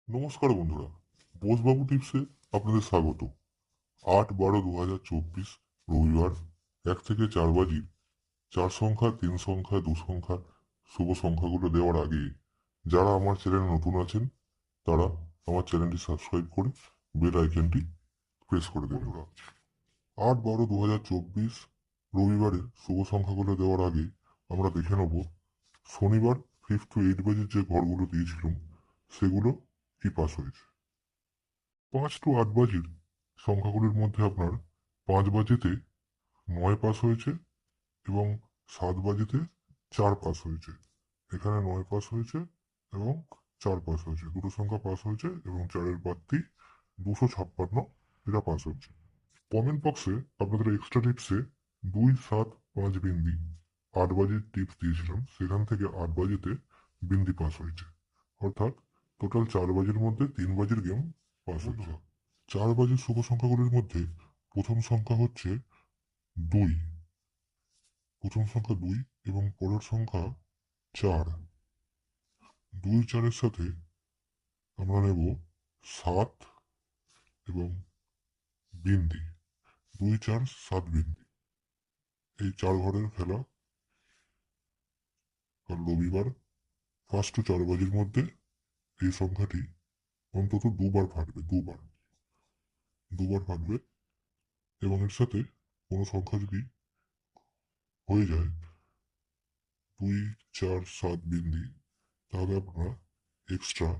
নমস্কার বন্ধুরা, বোসবাবু টিপসে আপনাদের স্বাগত। 8/12/2024 রবিবার 1 থেকে 4 বাজির 4 সংখ্যা, 3 সংখ্যা, 2 সংখ্যা শুভ সংখ্যাগুলো দেওয়ার আগে যারা আমার চ্যানেলে নতুন আছেন তারা আমার চ্যানেলটি সাবস্ক্রাইব করে বেল আইকনটি প্রেস করে দেবেন। 8/12/2024 রবিবারের শুভ সংখ্যাগুলো দেওয়ার আগে আমরা দেখে নেব শনিবার 5 to 8 বাজির যে ঘরগুলো দিয়েছিলাম সেগুলো কি পাস হয়েছে। 5 to 8 বাজির সংখ্যাগুলির মধ্যে আপনার 5 বাজেতে 9 পাস হয়েছে এবং 7 বাজেতে 4 পাস হয়েছে। এখানে 9 পাস হয়েছে এবং 4 পাস হয়েছে, দুটো সংখ্যা পাস হয়েছে এবং 4-এর প্রার্থী 256 এটা পাস হয়েছে। কমেন্ট বক্সে আপনাদের এক্সট্রা টিপসে 2, 7, 5 বিন্দি 8 বাজির টিপস দিয়েছিলাম, সেখান থেকে 8 বাজিতে বিন্দি পাস হয়েছে, অর্থাৎ টোটাল 4 বাজির মধ্যে 3 বাজির গেম পাস হয়েছে। 4 বাজির শুভ সংখ্যাগুলির মধ্যে প্রথম সংখ্যা হচ্ছে 2, প্রথম সংখ্যা 2 এবং পরের সংখ্যা 4। 2, 4-এর সাথে আমরা নেব 7 এবং বিন্দি, 2, 4, 7 বিন্দি। এই 4 ঘরের খেলা কাল রবিবার 5 to 4 বাজির মধ্যে এই সংখ্যাটি অন্তত দুবার ফাটবে, দুবার ফাটবে এবং এর সাথে কোনো সংখ্যা যদি হয়ে যায় 2, 4, 7 বিন্দি, তাহলে আপনারা এক্সট্রা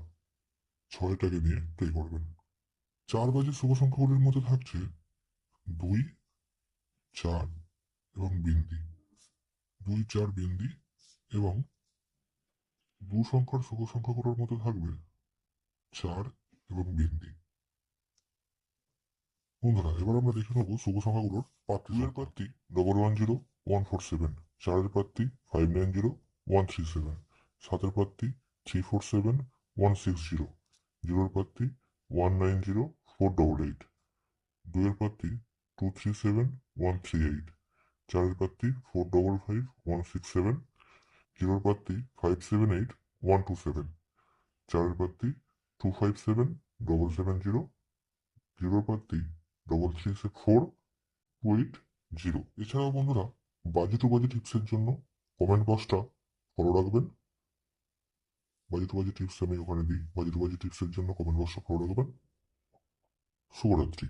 6টাকে নিয়ে প্লে করবেন। 4 বাজে শুভ সংখ্যাগুলির মধ্যে থাকছে 2, 4 এবং বিন্দি, 2, 4 বিন্দি এবং 2 সংখ্যার শুভ সংখ্যাগুলোর মধ্যে থাকবে 4 এবং বিন্দি। বন্ধুরা, এবার আমরা দেখে নেবো শুভ সংখ্যাগুলোর প্রার্থী। 2 এর প্রার্থী 110 147, 4-এর প্রার্থী 590 137, 7-এর প্রার্থী 347 160, 0-এর প্রার্থী 190 488, 2-এর প্রার্থী 237 138, 4-এর প্রার্থী 455 167, 0-এর প্রার্থী 578 127, 4-এর প্রার্থী 257 770, 0-এর প্রার্থী 334 এছাড়াও বন্ধুরা, বাজে টু বাজে টিপসের জন্য কমেন্ট বক্সটা ফলো রাখবেন। বাজে টু বাজে টিপস আমি ওখানে দিই, বাজে টু বাজে টিপসের জন্য কমেন্ট বক্সটা ফলো রাখবেন। শুভরাত্রি।